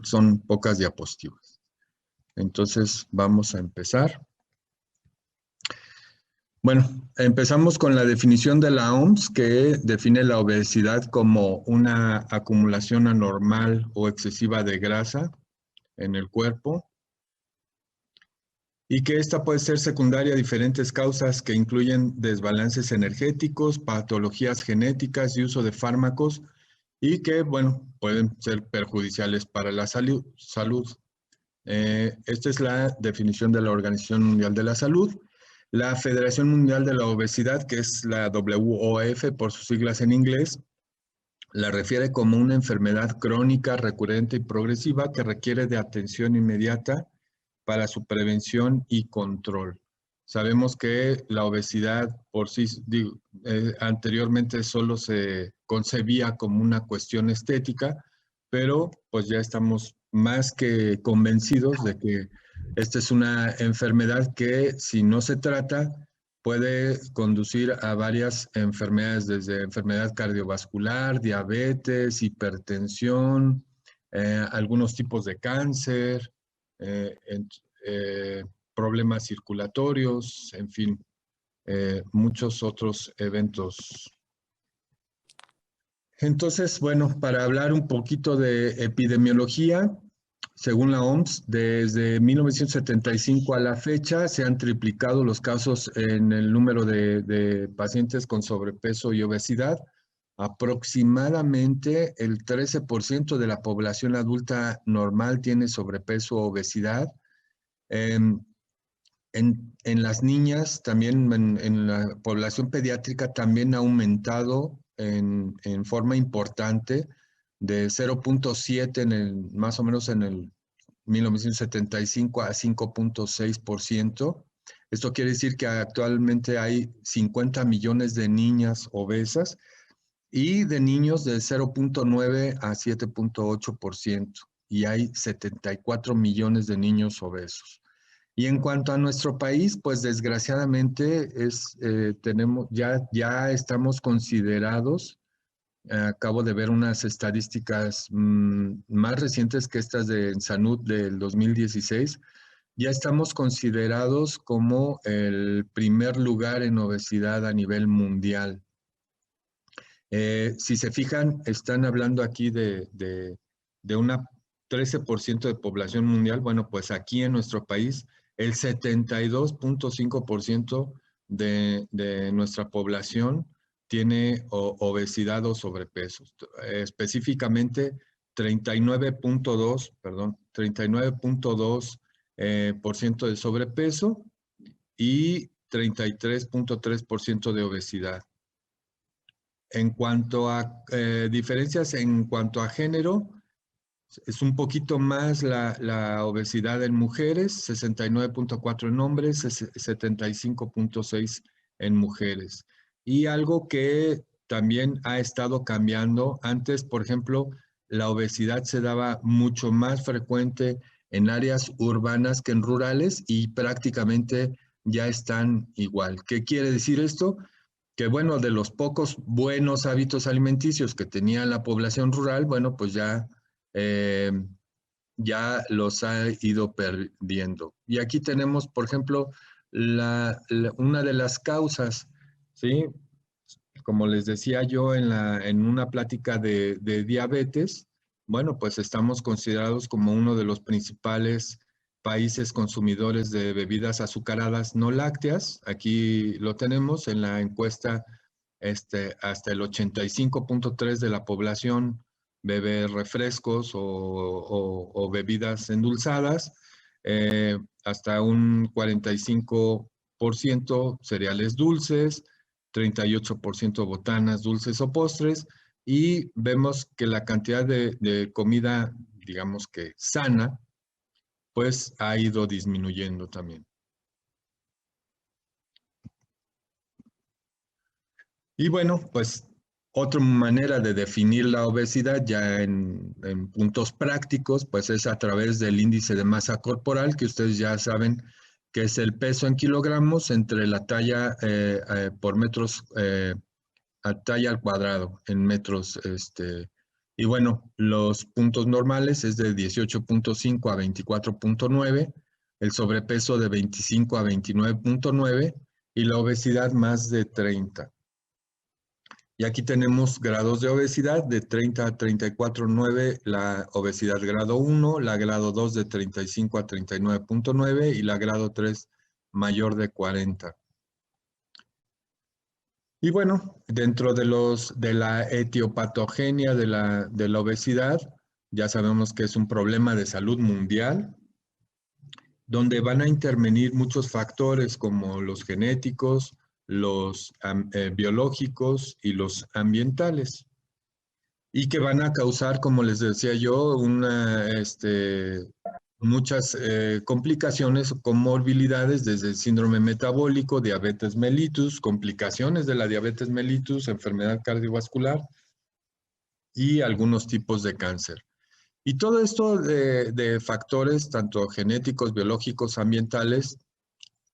solamente son pocas diapositivas. Entonces, vamos a empezar. Bueno, empezamos con la definición de la OMS, que define la obesidad como una acumulación anormal o excesiva de grasa en el cuerpo, y que esta puede ser secundaria a diferentes causas que incluyen desbalances energéticos, patologías genéticas y uso de fármacos, y que, bueno, pueden ser perjudiciales para la salud. Esta es la definición de la Organización Mundial de la Salud. La Federación Mundial de la Obesidad, que es la WOF por sus siglas en inglés, la refiere como una enfermedad crónica, recurrente y progresiva que requiere de atención inmediata para su prevención y control. Sabemos que la obesidad por sí, anteriormente solo se concebía como una cuestión estética, pero pues ya estamos más que convencidos de que esta es una enfermedad que, si no se trata, puede conducir a varias enfermedades, desde enfermedad cardiovascular, diabetes, hipertensión, algunos tipos de cáncer, eh, eh, problemas circulatorios, en fin, muchos otros eventos. Entonces, bueno, para hablar un poquito de epidemiología, según la OMS, desde 1975 a la fecha se han triplicado los casos en el número de pacientes con sobrepeso y obesidad. Aproximadamente el 13% de la población adulta normal tiene sobrepeso o obesidad. En las niñas, también en la población pediátrica, también ha aumentado en forma importante, de 0.7 más o menos en el 1975 a 5.6%. Esto quiere decir que actualmente hay 50 millones de niñas obesas y de niños de 0.9 a 7.8%, y hay 74 millones de niños obesos. Y en cuanto a nuestro país, pues desgraciadamente ya estamos considerados. Acabo de ver unas estadísticas más recientes que estas de Ensanud del 2016. Ya estamos considerados como el primer lugar en obesidad a nivel mundial. Si se fijan, están hablando aquí de una 13% de población mundial. Bueno, pues aquí en nuestro país, el 72.5% de nuestra población tiene obesidad o sobrepeso. Específicamente 39.2% por ciento de sobrepeso y 33.3% de obesidad. En cuanto a diferencias en cuanto a género, es un poquito más la obesidad en mujeres, 69.4 en hombres, 75.6 en mujeres. Y algo que también ha estado cambiando, antes, por ejemplo, la obesidad se daba mucho más frecuente en áreas urbanas que en rurales, y prácticamente ya están igual. ¿Qué quiere decir esto? Que, bueno, de los pocos buenos hábitos alimenticios que tenía la población rural, bueno, pues eh, ya los ha ido perdiendo. Y aquí tenemos, por ejemplo, una de las causas, ¿sí? Como les decía yo en una plática de diabetes, bueno, pues estamos considerados como uno de los principales países consumidores de bebidas azucaradas no lácteas. Aquí lo tenemos en la encuesta, hasta el 85.3 de la población bebe refrescos o bebidas endulzadas, hasta un 45% cereales dulces, 38% botanas, dulces o postres, y vemos que la cantidad de comida, digamos que sana, pues ha ido disminuyendo también. Y bueno, pues otra manera de definir la obesidad ya en puntos prácticos, pues es a través del índice de masa corporal, que ustedes ya saben que es el peso en kilogramos entre la talla por metros, a talla al cuadrado, en metros Y bueno, los puntos normales es de 18.5 a 24.9, el sobrepeso de 25 a 29.9 y la obesidad más de 30. Y aquí tenemos grados de obesidad de 30 a 34.9, la obesidad grado 1, la grado 2 de 35 a 39.9 y la grado 3 mayor de 40. Y bueno, dentro de la etiopatogenia de la obesidad, ya sabemos que es un problema de salud mundial, donde van a intervenir muchos factores como los genéticos, los biológicos y los ambientales, y que van a causar, como les decía yo, muchas complicaciones o comorbilidades desde el síndrome metabólico, diabetes mellitus, complicaciones de la diabetes mellitus, enfermedad cardiovascular y algunos tipos de cáncer. Y todo esto de factores, tanto genéticos, biológicos, ambientales,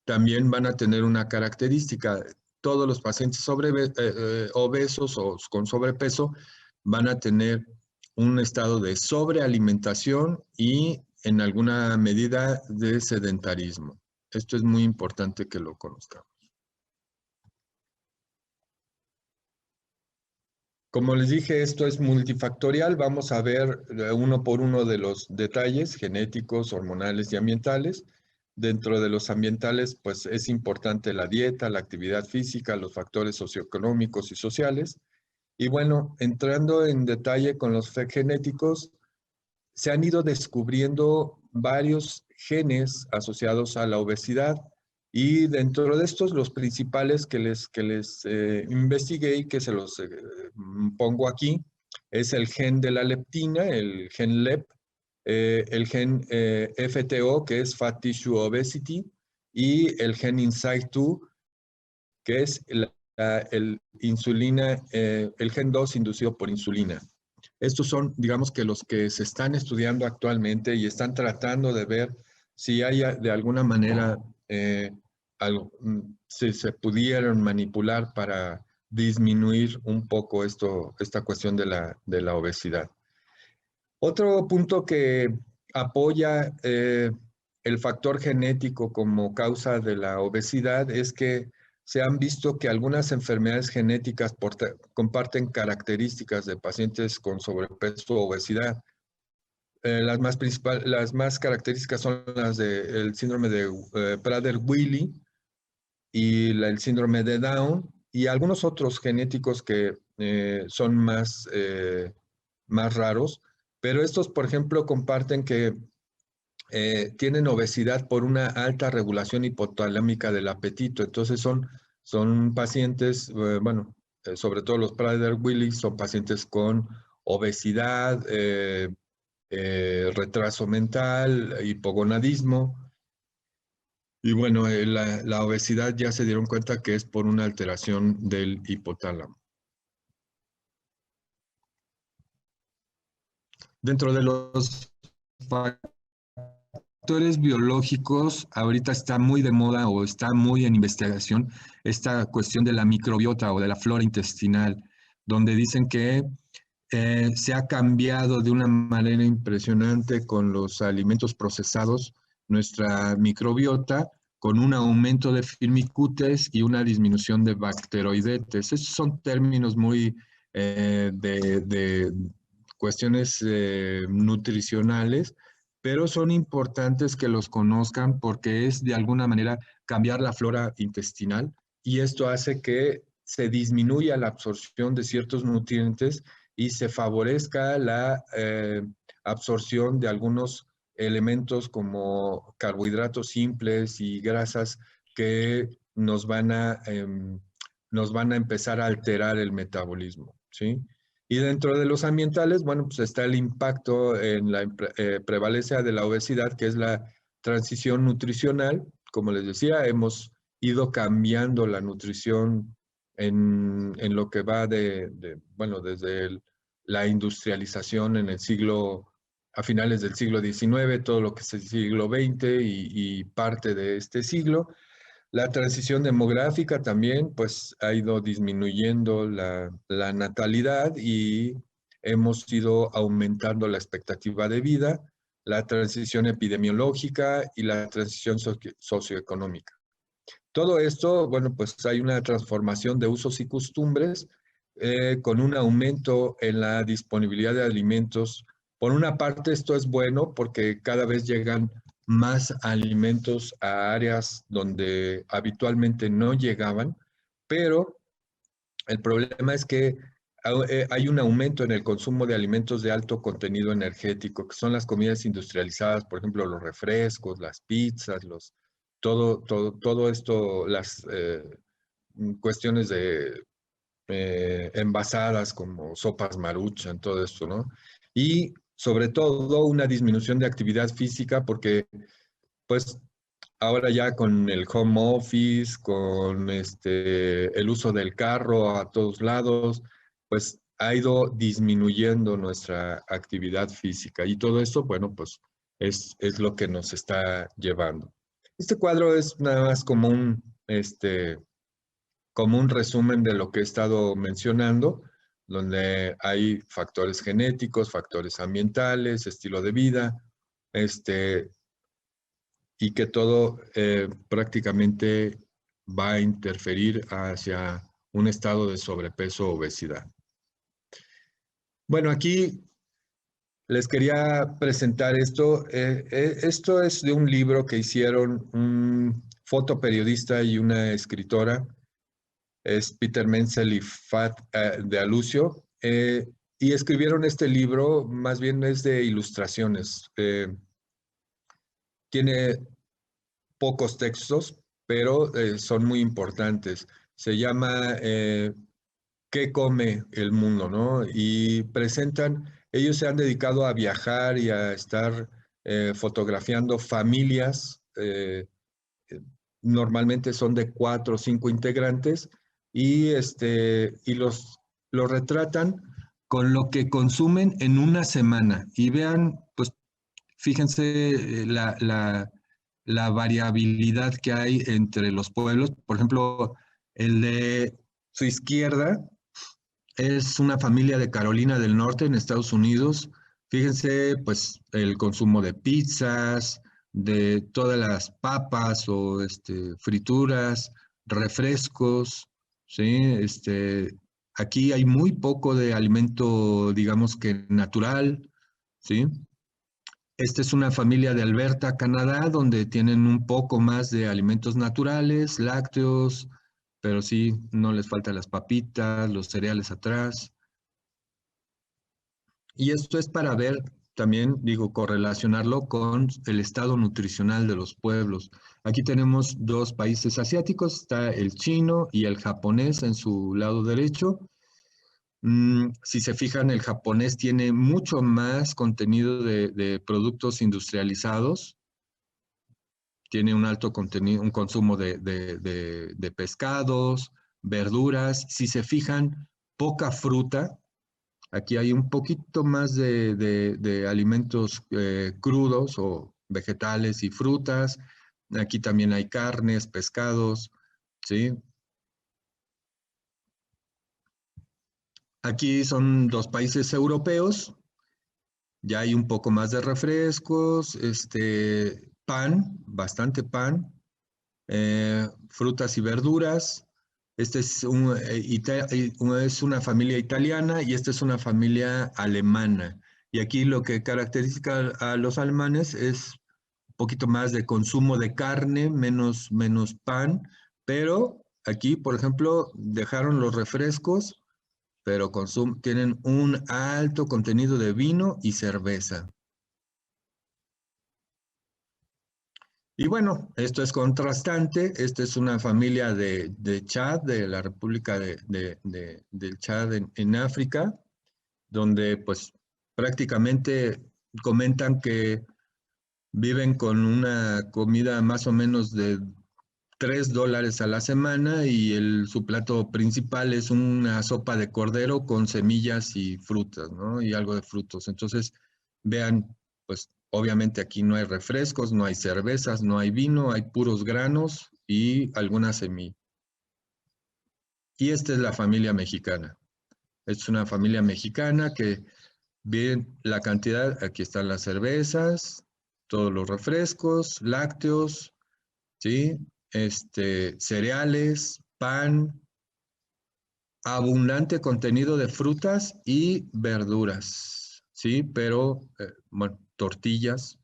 también van a tener una característica. Todos los pacientes obesos o con sobrepeso van a tener un estado de sobrealimentación y en alguna medida de sedentarismo. Esto es muy importante que lo conozcamos. Como les dije, esto es multifactorial. Vamos a ver uno por uno de los detalles genéticos, hormonales y ambientales. Dentro de los ambientales, pues es importante la dieta, la actividad física, los factores socioeconómicos y sociales. Y bueno, entrando en detalle con los genéticos, se han ido descubriendo varios genes asociados a la obesidad y dentro de estos los principales que les investigué y que se los pongo aquí es el gen de la leptina, el gen LEP, el gen FTO que es Fat Tissue Obesity y el gen Insight2 que es el gen 2 inducido por insulina. Estos son, digamos que los que se están estudiando actualmente y están tratando de ver si hay de alguna manera si se pudieron manipular para disminuir un poco esta cuestión de la obesidad. Otro punto que apoya el factor genético como causa de la obesidad es que se han visto que algunas enfermedades genéticas comparten características de pacientes con sobrepeso o obesidad. Las más características son las del síndrome de Prader-Willi y el síndrome de Down y algunos otros genéticos que son más raros, pero estos, por ejemplo, comparten que tienen obesidad por una alta regulación hipotalámica del apetito. Entonces son pacientes, sobre todo los Prader-Willi, son pacientes con obesidad, retraso mental, hipogonadismo. Y bueno, la obesidad ya se dieron cuenta que es por una alteración del hipotálamo. Dentro de los factores biológicos, ahorita está muy de moda o está muy en investigación esta cuestión de la microbiota o de la flora intestinal, donde dicen que se ha cambiado de una manera impresionante con los alimentos procesados nuestra microbiota, con un aumento de firmicutes y una disminución de bacteroidetes. Esos son términos muy de cuestiones nutricionales, pero son importantes que los conozcan porque es de alguna manera cambiar la flora intestinal y esto hace que se disminuya la absorción de ciertos nutrientes y se favorezca la absorción de algunos elementos como carbohidratos simples y grasas que nos van a empezar a alterar el metabolismo, ¿sí? Y dentro de los ambientales, bueno, pues está el impacto en la prevalencia de la obesidad, que es la transición nutricional. Como les decía, hemos ido cambiando la nutrición en lo que va desde la industrialización en a finales del siglo XIX, todo lo que es el siglo XX y parte de este siglo. La transición demográfica también, pues, ha ido disminuyendo la natalidad y hemos ido aumentando la expectativa de vida, la transición epidemiológica y la transición socioeconómica. Todo esto, bueno, pues hay una transformación de usos y costumbres con un aumento en la disponibilidad de alimentos. Por una parte, esto es bueno porque cada vez llegan más alimentos a áreas donde habitualmente no llegaban, pero el problema es que hay un aumento en el consumo de alimentos de alto contenido energético, que son las comidas industrializadas, por ejemplo, los refrescos, las pizzas, todo esto, las cuestiones de envasadas como sopas Maruchan, todo esto, ¿no? Y sobre todo una disminución de actividad física porque, pues, ahora ya con el home office, con el uso del carro a todos lados, pues ha ido disminuyendo nuestra actividad física y todo esto, bueno, pues es lo que nos está llevando. Este cuadro es nada más como un resumen de lo que he estado mencionando, donde hay factores genéticos, factores ambientales, estilo de vida, este, y que todo prácticamente va a interferir hacia un estado de sobrepeso o obesidad. Bueno, aquí les quería presentar esto. Esto es de un libro que hicieron un fotoperiodista y una escritora, es Peter Menzel y Fat de Alucio, y escribieron este libro, más bien es de ilustraciones. Tiene pocos textos, pero son muy importantes. Se llama ¿Qué come el mundo?, ¿no? Y presentan, ellos se han dedicado a viajar y a estar fotografiando familias, normalmente son de 4 o 5 integrantes, y los retratan con lo que consumen en una semana. Y vean, pues fíjense la variabilidad que hay entre los pueblos. Por ejemplo, el de su izquierda es una familia de Carolina del Norte en Estados Unidos. Fíjense, pues, el consumo de pizzas, de todas las papas o frituras, refrescos, ¿sí? Aquí hay muy poco de alimento, digamos que natural, ¿sí? Esta es una familia de Alberta, Canadá, donde tienen un poco más de alimentos naturales, lácteos, pero sí, no les faltan las papitas, los cereales atrás. Y esto es para ver también, digo, correlacionarlo con el estado nutricional de los pueblos. Aquí tenemos dos países asiáticos, está el chino y el japonés en su lado derecho. Si se fijan, el japonés tiene mucho más contenido de productos industrializados, tiene un alto contenido, un consumo de pescados, verduras. Si se fijan, poca fruta. Aquí hay un poquito más de alimentos crudos o vegetales y frutas. Aquí también hay carnes, pescados, ¿sí? Aquí son dos países europeos. Ya hay un poco más de refrescos, pan, bastante pan, frutas y verduras. Es una familia italiana y esta es una familia alemana. Y aquí lo que caracteriza a los alemanes es un poquito más de consumo de carne, menos pan, pero aquí, por ejemplo, dejaron los refrescos, pero tienen un alto contenido de vino y cerveza. Y bueno, esto es contrastante. Esta es una familia de Chad, de la República del Chad en África, donde pues prácticamente comentan que viven con una comida más o menos de $3 a la semana y su plato principal es una sopa de cordero con semillas y frutas, ¿no? Y algo de frutos. Entonces, vean, pues obviamente aquí no hay refrescos, no hay cervezas, no hay vino, hay puros granos y alguna semilla. Y esta es la familia mexicana. Es una familia mexicana que bien la cantidad, aquí están las cervezas, todos los refrescos, lácteos, ¿sí? Cereales, pan, abundante contenido de frutas y verduras, ¿sí? Pero, bueno, tortillas.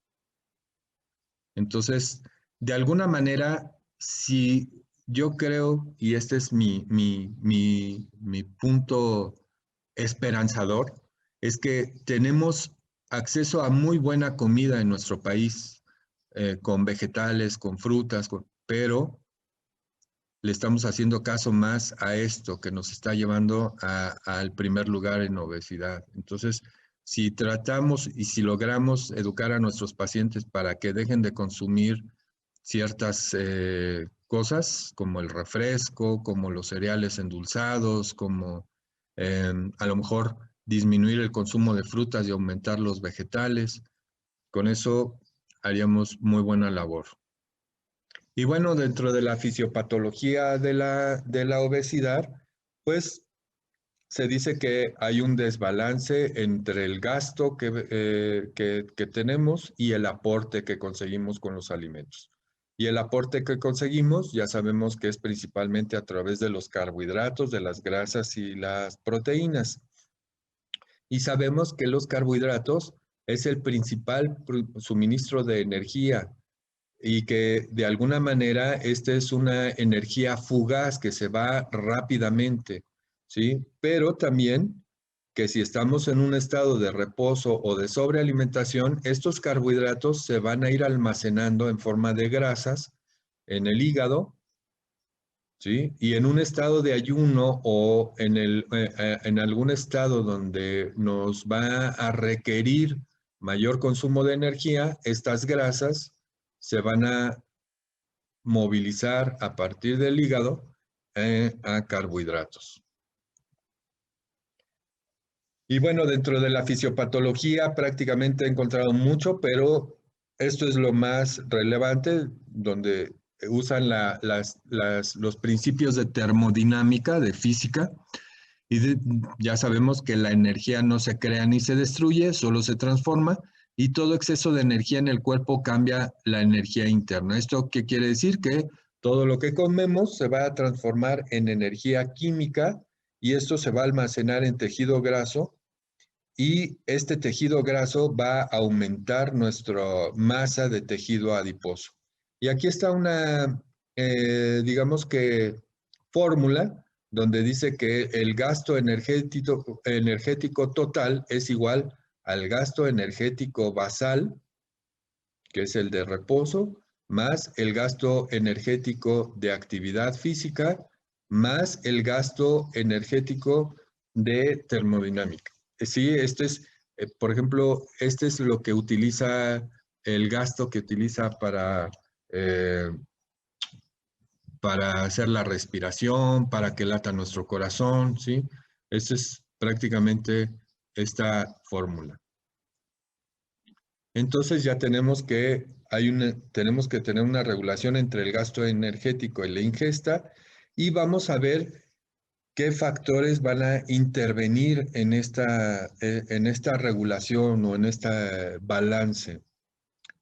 Entonces, de alguna manera, si yo creo, y este es mi punto esperanzador, es que tenemos acceso a muy buena comida en nuestro país, con vegetales, con frutas, pero le estamos haciendo caso más a esto que nos está llevando al primer lugar en obesidad. Entonces, si tratamos y si logramos educar a nuestros pacientes para que dejen de consumir ciertas cosas, como el refresco, como los cereales endulzados, como a lo mejor disminuir el consumo de frutas y aumentar los vegetales, con eso haríamos muy buena labor. Y bueno, dentro de la fisiopatología de la obesidad, pues se dice que hay un desbalance entre el gasto que tenemos y el aporte que conseguimos con los alimentos. Y el aporte que conseguimos ya sabemos que es principalmente a través de los carbohidratos, de las grasas y las proteínas. Y sabemos que los carbohidratos es el principal suministro de energía y que de alguna manera esta es una energía fugaz que se va rápidamente, ¿sí? Pero también que si estamos en un estado de reposo o de sobrealimentación, estos carbohidratos se van a ir almacenando en forma de grasas en el hígado, ¿sí? Y en un estado de ayuno o en algún estado donde nos va a requerir mayor consumo de energía, estas grasas se van a movilizar a partir del hígado a carbohidratos. Y bueno, dentro de la fisiopatología prácticamente he encontrado mucho, pero esto es lo más relevante, donde usan los principios de termodinámica, de física, y ya sabemos que la energía no se crea ni se destruye, solo se transforma, y todo exceso de energía en el cuerpo cambia la energía interna. ¿Esto qué quiere decir? Que todo lo que comemos se va a transformar en energía química y esto se va a almacenar en tejido graso y este tejido graso va a aumentar nuestra masa de tejido adiposo. Y aquí está una, digamos que, fórmula donde dice que el gasto energético total es igual al gasto energético basal, que es el de reposo, más el gasto energético de actividad física, más el gasto energético de termodinámica. Sí, este es, por ejemplo, este es lo que utiliza, el gasto que utiliza eh, para hacer la respiración, para que lata nuestro corazón, ¿sí? Esa es prácticamente esta fórmula. Entonces ya tenemos que tener una regulación entre el gasto energético y la ingesta y vamos a ver qué factores van a intervenir en esta regulación o en este balance.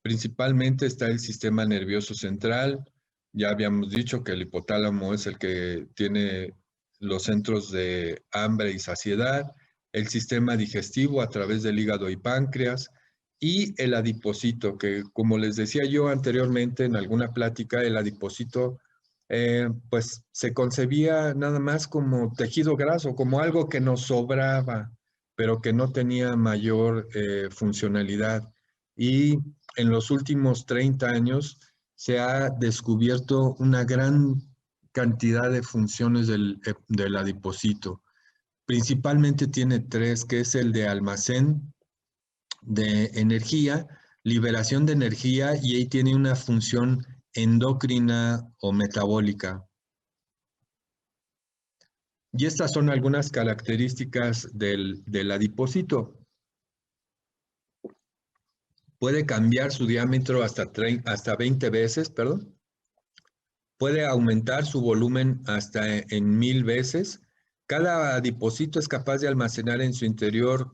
Principalmente está el sistema nervioso central. Ya habíamos dicho que el hipotálamo es el que tiene los centros de hambre y saciedad, el sistema digestivo a través del hígado y páncreas y el adipocito, que como les decía yo anteriormente en alguna plática, el adipocito pues se concebía nada más como tejido graso, como algo que nos sobraba, pero que no tenía mayor funcionalidad. Y en los últimos 30 años se ha descubierto una gran cantidad de funciones del adipocito. Principalmente tiene tres, que es el de almacén de energía, liberación de energía y ahí tiene una función endocrina o metabólica. Y estas son algunas características del adipocito. Puede cambiar su diámetro hasta 20 veces, perdón. Puede aumentar su volumen hasta en 1000 veces Cada adipocito es capaz de almacenar en su interior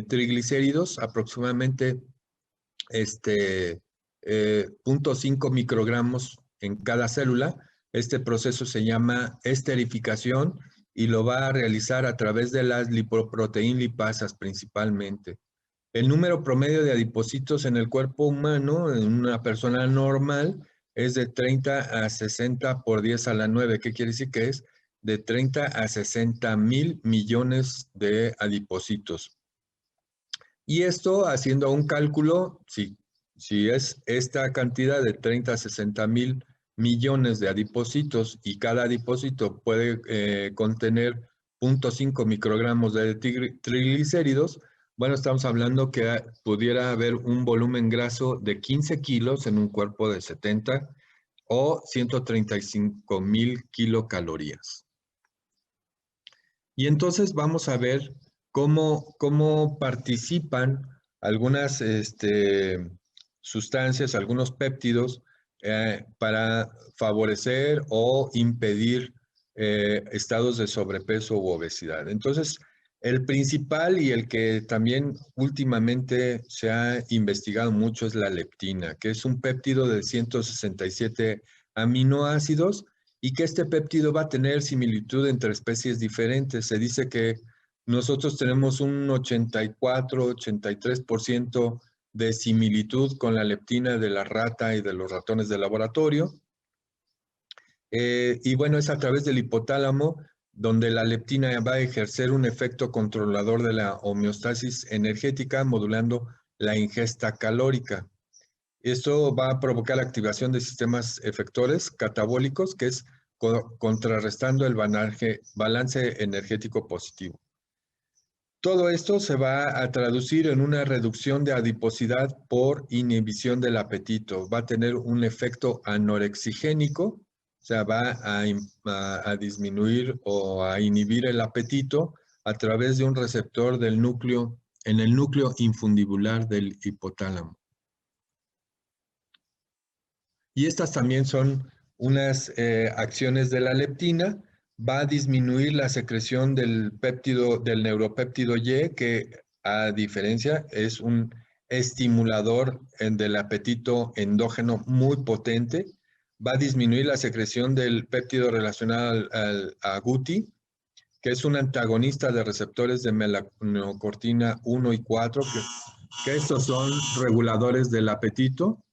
triglicéridos, aproximadamente 0.5 microgramos en cada célula. Este proceso se llama esterificación y lo va a realizar a través de las lipoproteínas lipasas principalmente. El número promedio de adipocitos en el cuerpo humano, en una persona normal, es de 30 a 60 por 10 a la 9. ¿Qué quiere decir? Que es de 30 a 60 mil millones de adipocitos. Y esto, haciendo un cálculo, si es esta cantidad de 30 a 60 mil millones de adipocitos y cada adipocito puede contener 0.5 microgramos de triglicéridos, bueno, estamos hablando que pudiera haber un volumen graso de 15 kilos en un cuerpo de 70 o 135 mil kilocalorías. Y entonces vamos a ver cómo participan algunas sustancias, algunos péptidos para favorecer o impedir estados de sobrepeso u obesidad. Entonces, el principal y el que también últimamente se ha investigado mucho es la leptina, que es un péptido de 167 aminoácidos y que este péptido va a tener similitud entre especies diferentes. Se dice que nosotros tenemos un 84-83% de similitud con la leptina de la rata y de los ratones de laboratorio. Y bueno, es a través del hipotálamo donde la leptina va a ejercer un efecto controlador de la homeostasis energética, modulando la ingesta calórica. Esto va a provocar la activación de sistemas efectores catabólicos, que es contrarrestando el balance energético positivo. Todo esto se va a traducir en una reducción de adiposidad por inhibición del apetito. Va a tener un efecto anorexigénico, o sea, va a disminuir o a inhibir el apetito a través de un receptor del núcleo, en el núcleo infundibular del hipotálamo. Y estas también son unas acciones de la leptina. Va a disminuir la secreción del péptido, del neuropéptido Y, que a diferencia es un estimulador del apetito endógeno muy potente. Va a disminuir la secreción del péptido relacionado a Guti, que es un antagonista de receptores de melanocortina 1 y 4, que estos son reguladores del apetito.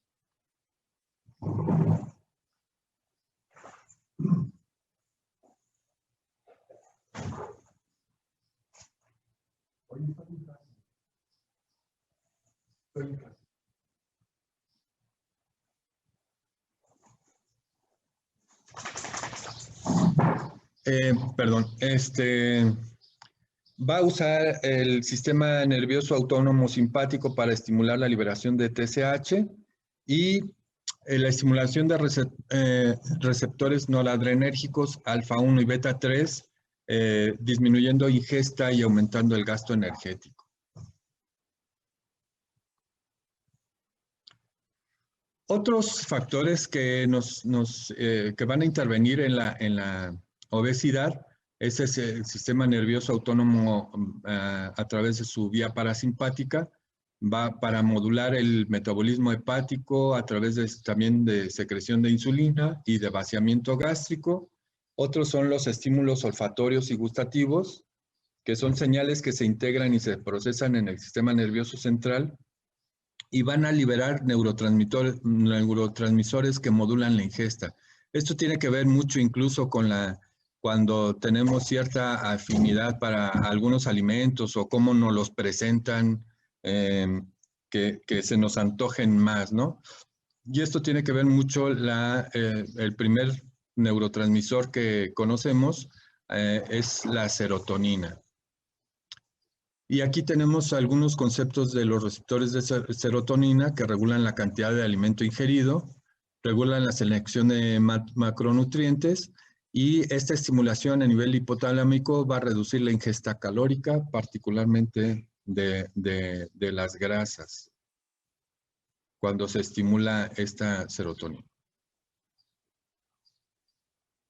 Perdón, va a usar el sistema nervioso autónomo simpático para estimular la liberación de TSH y la estimulación de receptores noradrenérgicos alfa 1 y beta 3, disminuyendo ingesta y aumentando el gasto energético. Otros factores que que van a intervenir en la obesidad es el sistema nervioso autónomo a través de su vía parasimpática, va para modular el metabolismo hepático a través también de secreción de insulina y de vaciamiento gástrico. Otros son los estímulos olfatorios y gustativos, que son señales que se integran y se procesan en el sistema nervioso central y van a liberar neurotransmisores que modulan la ingesta. Esto tiene que ver mucho incluso con cuando tenemos cierta afinidad para algunos alimentos o cómo nos los presentan, que se nos antojen más, ¿no? Y esto tiene que ver mucho el primer neurotransmisor que conocemos, es la serotonina. Y aquí tenemos algunos conceptos de los receptores de serotonina que regulan la cantidad de alimento ingerido, regulan la selección de macronutrientes y esta estimulación a nivel hipotalámico va a reducir la ingesta calórica, particularmente de las grasas, cuando se estimula esta serotonina.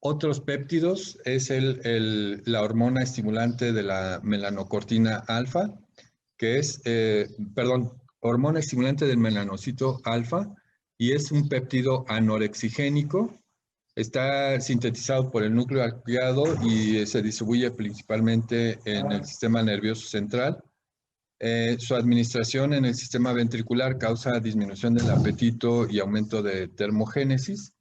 Otros péptidos es la hormona estimulante de la melanocortina alfa, que es, hormona estimulante del melanocito alfa, y es un péptido anorexigénico. Está sintetizado por el núcleo arcuado y se distribuye principalmente en el sistema nervioso central. Su administración en el sistema ventricular causa disminución del apetito y aumento de termogénesis.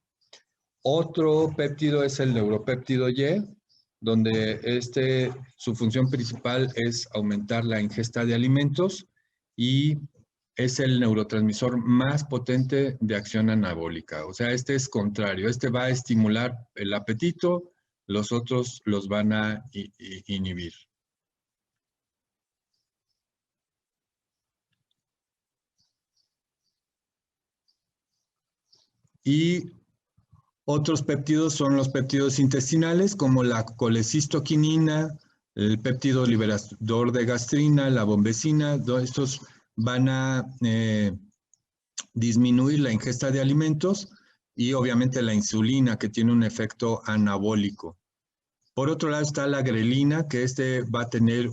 Otro péptido es el neuropéptido Y, donde su función principal es aumentar la ingesta de alimentos y es el neurotransmisor más potente de acción anabólica. O sea, este es contrario, este va a estimular el apetito, los otros los van a inhibir. Y otros péptidos son los péptidos intestinales, como la colecistoquinina, el péptido liberador de gastrina, la bombecina. Estos van a disminuir la ingesta de alimentos y obviamente la insulina, que tiene un efecto anabólico. Por otro lado está la grelina, que va a tener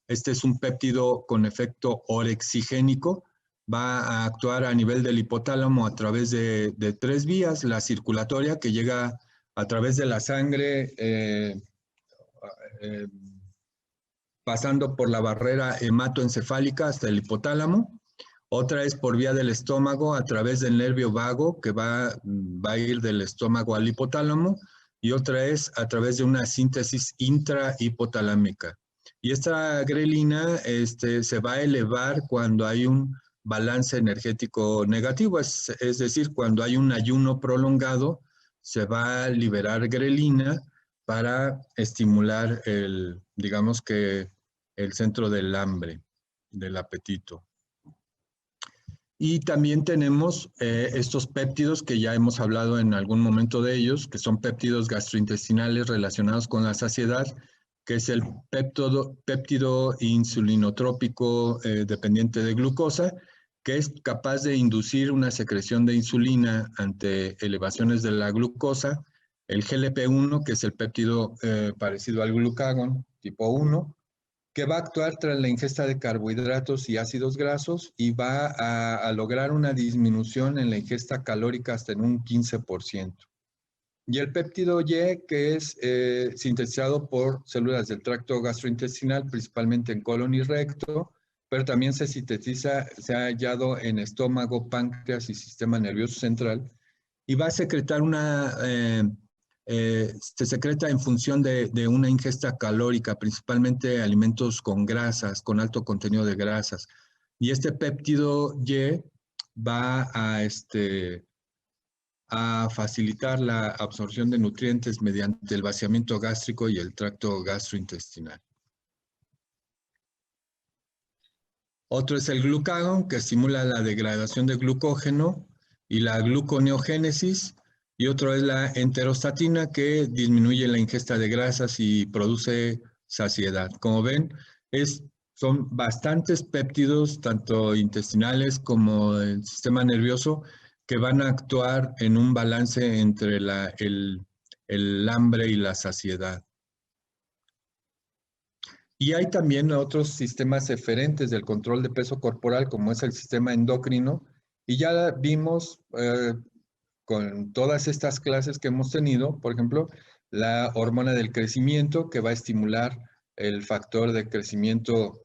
este es un péptido con efecto orexigénico, va a actuar a nivel del hipotálamo a través de 3 vías: la circulatoria, que llega a través de la sangre, pasando por la barrera hematoencefálica hasta el hipotálamo. Otra es por vía del estómago, a través del nervio vago, que va a ir del estómago al hipotálamo. Y otra es a través de una síntesis intrahipotalámica. Y esta grelina se va a elevar cuando hay un balance energético negativo, es decir, cuando hay un ayuno prolongado, se va a liberar grelina para estimular digamos que el centro del hambre, del apetito. Y también tenemos estos péptidos que ya hemos hablado en algún momento de ellos, que son péptidos gastrointestinales relacionados con la saciedad, que es el péptido insulinotrópico dependiente de glucosa, que es capaz de inducir una secreción de insulina ante elevaciones de la glucosa. El GLP-1, que es el péptido parecido al glucagón, tipo 1, que va a actuar tras la ingesta de carbohidratos y ácidos grasos y va a lograr una disminución en la ingesta calórica hasta en un 15%. Y el péptido Y, que es sintetizado por células del tracto gastrointestinal, principalmente en colon y recto, pero también se sintetiza, se ha hallado en estómago, páncreas y sistema nervioso central, y va a secretar se secreta en función de una ingesta calórica, principalmente alimentos con grasas, con alto contenido de grasas. Y este péptido Y va a facilitar la absorción de nutrientes mediante el vaciamiento gástrico y el tracto gastrointestinal. Otro es el glucagón, que estimula la degradación de glucógeno y la gluconeogénesis. Y otro es la enterostatina, que disminuye la ingesta de grasas y produce saciedad. Como ven, son bastantes péptidos, tanto intestinales como del sistema nervioso, que van a actuar en un balance entre el hambre y la saciedad. Y hay también otros sistemas eferentes del control de peso corporal, como es el sistema endocrino, y ya vimos con todas estas clases que hemos tenido, por ejemplo, la hormona del crecimiento, que va a estimular el factor de crecimiento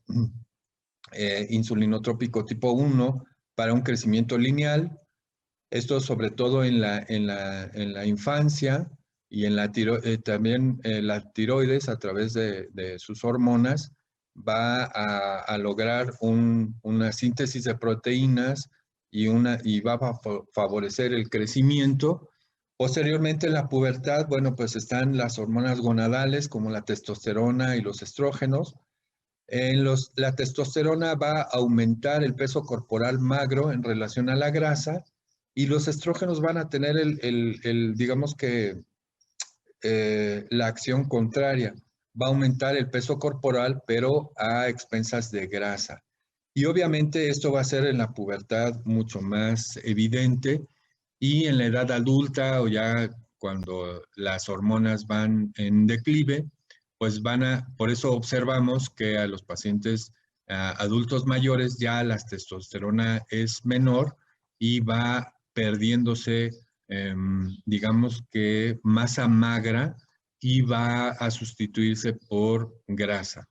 insulinotrópico tipo 1 para un crecimiento lineal. Esto sobre todo en la infancia, y también la tiroides, a través de sus hormonas, va a lograr una síntesis de proteínas y va a favorecer el crecimiento. Posteriormente, en la pubertad, bueno, pues están las hormonas gonadales, como la testosterona y los estrógenos. La testosterona va a aumentar el peso corporal magro en relación a la grasa, y los estrógenos van a tener digamos que la acción contraria. Va a aumentar el peso corporal, pero a expensas de grasa. Y obviamente esto va a ser en la pubertad mucho más evidente, y en la edad adulta, o ya cuando las hormonas van en declive, pues por eso observamos que a los pacientes adultos mayores ya la testosterona es menor y va perdiéndose, digamos que masa magra, y va a sustituirse por grasa.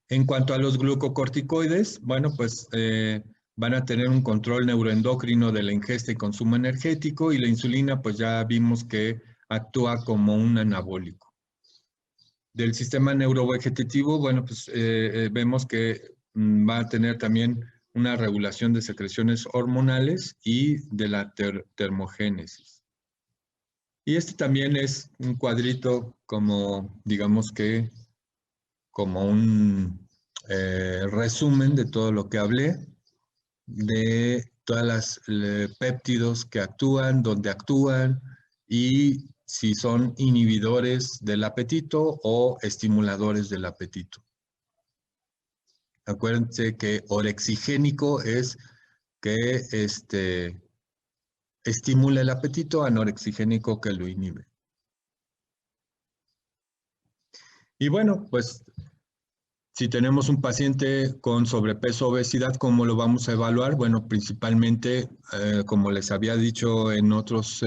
En cuanto a los glucocorticoides, bueno, pues van a tener un control neuroendocrino de la ingesta y consumo energético, y la insulina, pues ya vimos que actúa como un anabólico. Del sistema neurovegetativo, bueno, pues vemos que va a tener también una regulación de secreciones hormonales y de la termogénesis. Y este también es un cuadrito como, digamos que, como un resumen de todo lo que hablé, de todas las péptidos que actúan, dónde actúan y si son inhibidores del apetito o estimuladores del apetito. Acuérdense que orexigénico es que estimula el apetito, anorexigénico que lo inhibe. Y bueno, pues si tenemos un paciente con sobrepeso o obesidad, ¿cómo lo vamos a evaluar? Bueno, principalmente, como les había dicho en otras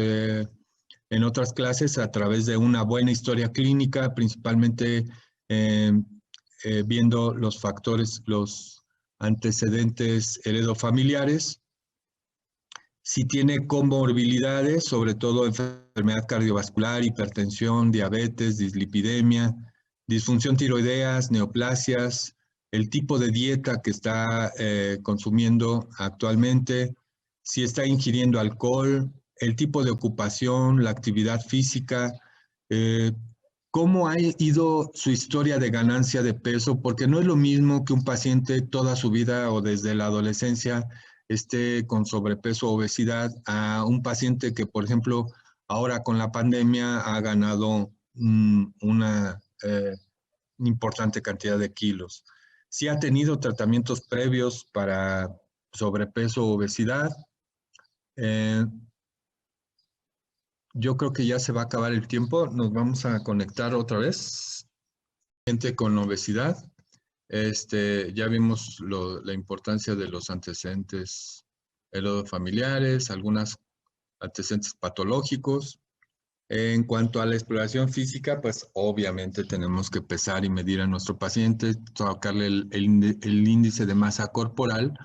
clases, a través de una buena historia clínica, principalmente viendo los factores, los antecedentes heredofamiliares. Si tiene comorbilidades, sobre todo enfermedad cardiovascular, hipertensión, diabetes, dislipidemia, disfunción tiroideas, neoplasias, el tipo de dieta que está consumiendo actualmente, si está ingiriendo alcohol, el tipo de ocupación, la actividad física, cómo ha ido su historia de ganancia de peso, porque no es lo mismo que un paciente toda su vida o desde la adolescencia esté con sobrepeso o obesidad, a un paciente que, por ejemplo, ahora con la pandemia ha ganado una importante cantidad de kilos. Si ha tenido tratamientos previos para sobrepeso o obesidad, yo creo que ya se va a acabar el tiempo. Nos vamos a conectar otra vez. Gente con obesidad. Ya vimos la importancia de los antecedentes heredofamiliares, algunos antecedentes patológicos. En cuanto a la exploración física, pues obviamente tenemos que pesar y medir a nuestro paciente, tocarle el índice de masa corporal.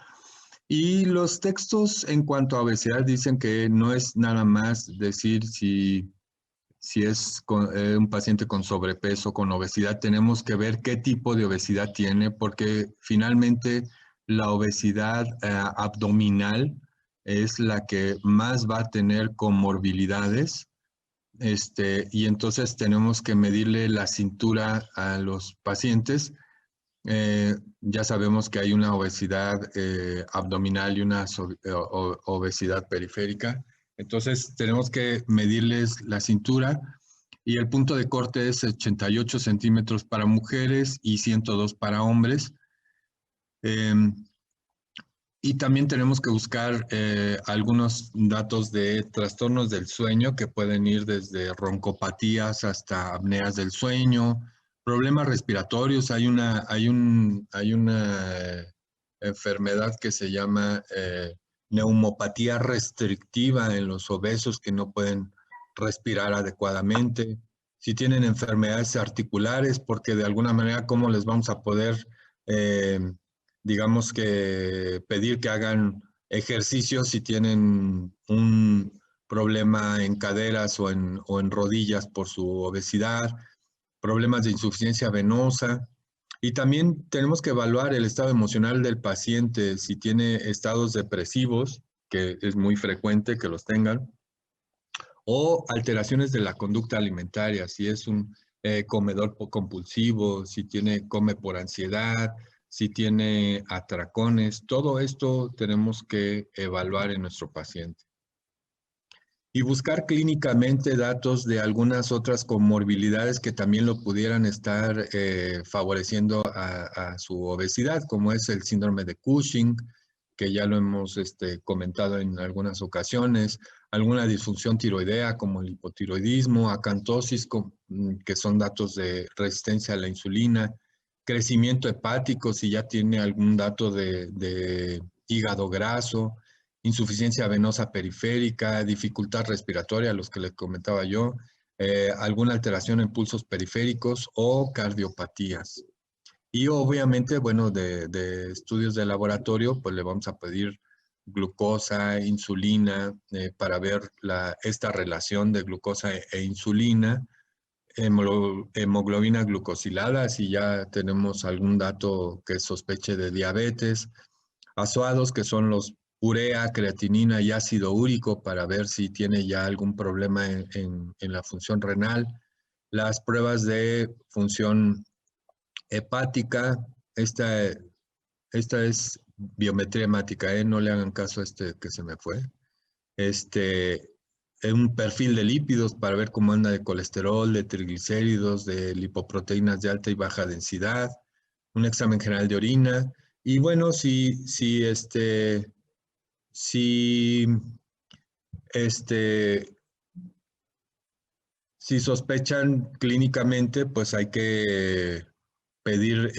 Y los textos en cuanto a obesidad dicen que no es nada más decir si es un paciente con sobrepeso, con obesidad, tenemos que ver qué tipo de obesidad tiene, porque finalmente la obesidad abdominal es la que más va a tener comorbilidades, y entonces tenemos que medirle la cintura a los pacientes. Ya sabemos que hay una obesidad abdominal y una obesidad periférica. Entonces tenemos que medirles la cintura, y el punto de corte es 88 centímetros para mujeres y 102 para hombres. Y también tenemos que buscar algunos datos de trastornos del sueño que pueden ir desde roncopatías hasta apneas del sueño, problemas respiratorios. Hay una enfermedad que se llama neumopatía restrictiva en los obesos que no pueden respirar adecuadamente. Si tienen enfermedades articulares, porque de alguna manera, ¿cómo les vamos a poder digamos que pedir que hagan ejercicios si tienen un problema en caderas o en rodillas por su obesidad, problemas de insuficiencia venosa? Y también tenemos que evaluar el estado emocional del paciente, si tiene estados depresivos, que es muy frecuente que los tengan, o alteraciones de la conducta alimentaria, si es un comedor compulsivo, si come por ansiedad, si tiene atracones. Todo esto tenemos que evaluar en nuestro paciente. Y buscar clínicamente datos de algunas otras comorbilidades que también lo pudieran estar favoreciendo a su obesidad, como es el síndrome de Cushing, que ya lo hemos comentado en algunas ocasiones, alguna disfunción tiroidea como el hipotiroidismo, acantosis, que son datos de resistencia a la insulina, crecimiento hepático, si ya tiene algún dato de hígado graso, insuficiencia venosa periférica, dificultad respiratoria, los que les comentaba yo, alguna alteración en pulsos periféricos o cardiopatías. Y obviamente, bueno, de estudios de laboratorio, pues le vamos a pedir glucosa, insulina, para ver esta relación de glucosa e insulina, hemoglobina glucosilada, si ya tenemos algún dato que sospeche de diabetes, azoados, que son los urea, creatinina y ácido úrico, para ver si tiene ya algún problema en la función renal, las pruebas de función hepática, esta es biometría hemática, no le hagan caso a que se me fue. Un perfil de lípidos para ver cómo anda de colesterol, de triglicéridos, de lipoproteínas de alta y baja densidad, un examen general de orina. Y bueno, si sospechan clínicamente, pues hay que pedir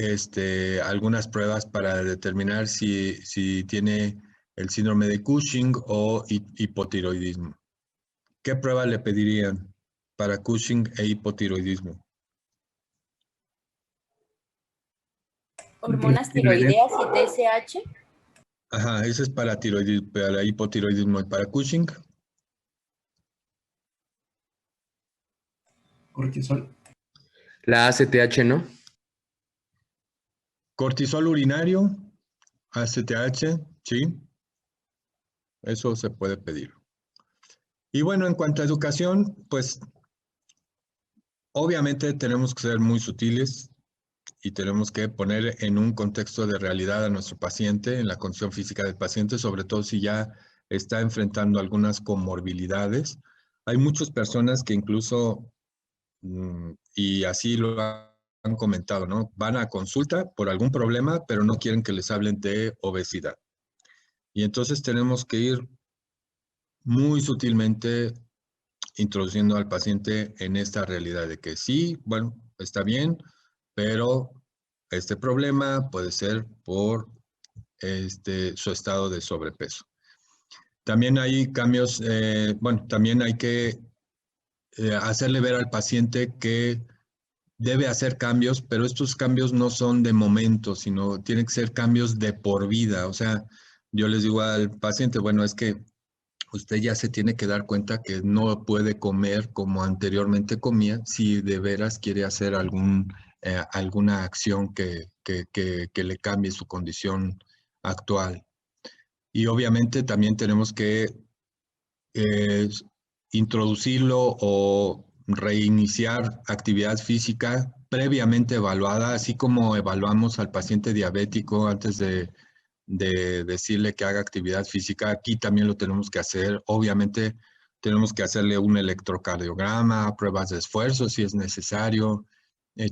algunas pruebas para determinar si tiene el síndrome de Cushing o hipotiroidismo. ¿Qué prueba le pedirían para Cushing e hipotiroidismo? Hormonas tiroideas y TSH. Ajá, ese es para hipotiroidismo. ¿Y para Cushing? Cortisol. La ACTH, ¿no? Cortisol urinario, ACTH, sí. Eso se puede pedir. Y bueno, en cuanto a educación, pues obviamente tenemos que ser muy sutiles y tenemos que poner en un contexto de realidad a nuestro paciente, en la condición física del paciente, sobre todo si ya está enfrentando algunas comorbilidades. Hay muchas personas que incluso, y así lo han comentado, ¿no? Van a consulta por algún problema, pero no quieren que les hablen de obesidad. Y entonces tenemos que ir muy sutilmente introduciendo al paciente en esta realidad de que sí, bueno, está bien, pero este problema puede ser por su estado de sobrepeso. También hay cambios, bueno, también hay que hacerle ver al paciente que debe hacer cambios, pero estos cambios no son de momento, sino tienen que ser cambios de por vida. O sea, yo les digo al paciente, bueno, es que usted ya se tiene que dar cuenta que no puede comer como anteriormente comía si de veras quiere hacer alguna acción que le cambie su condición actual. Y obviamente también tenemos que introducirlo o reiniciar actividad física previamente evaluada, así como evaluamos al paciente diabético antes de decirle que haga actividad física. Aquí también lo tenemos que hacer. Obviamente tenemos que hacerle un electrocardiograma, pruebas de esfuerzo si es necesario,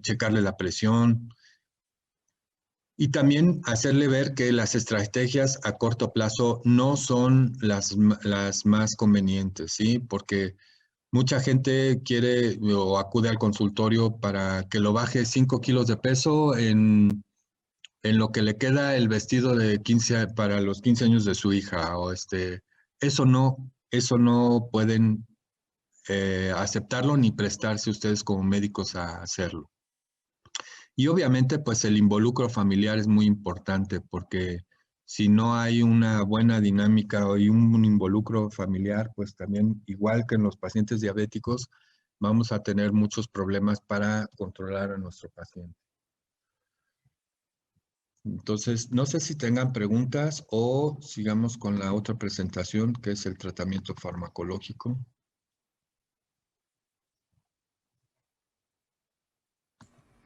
checarle la presión. Y también hacerle ver que las estrategias a corto plazo no son las más convenientes, ¿sí? Porque mucha gente quiere o acude al consultorio para que lo baje 5 kilos de peso en lo que le queda el vestido de 15 para los 15 años de su hija. O eso no pueden aceptarlo ni prestarse ustedes como médicos a hacerlo. Y obviamente, pues el involucro familiar es muy importante porque si no hay una buena dinámica y un involucro familiar, pues también, igual que en los pacientes diabéticos, vamos a tener muchos problemas para controlar a nuestro paciente. Entonces, no sé si tengan preguntas o sigamos con la otra presentación, que es el tratamiento farmacológico.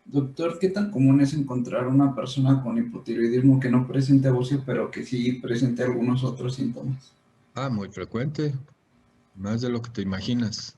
Doctor, ¿qué tan común es encontrar una persona con hipotiroidismo que no presente bocio, pero que sí presente algunos otros síntomas? Muy frecuente, más de lo que te imaginas.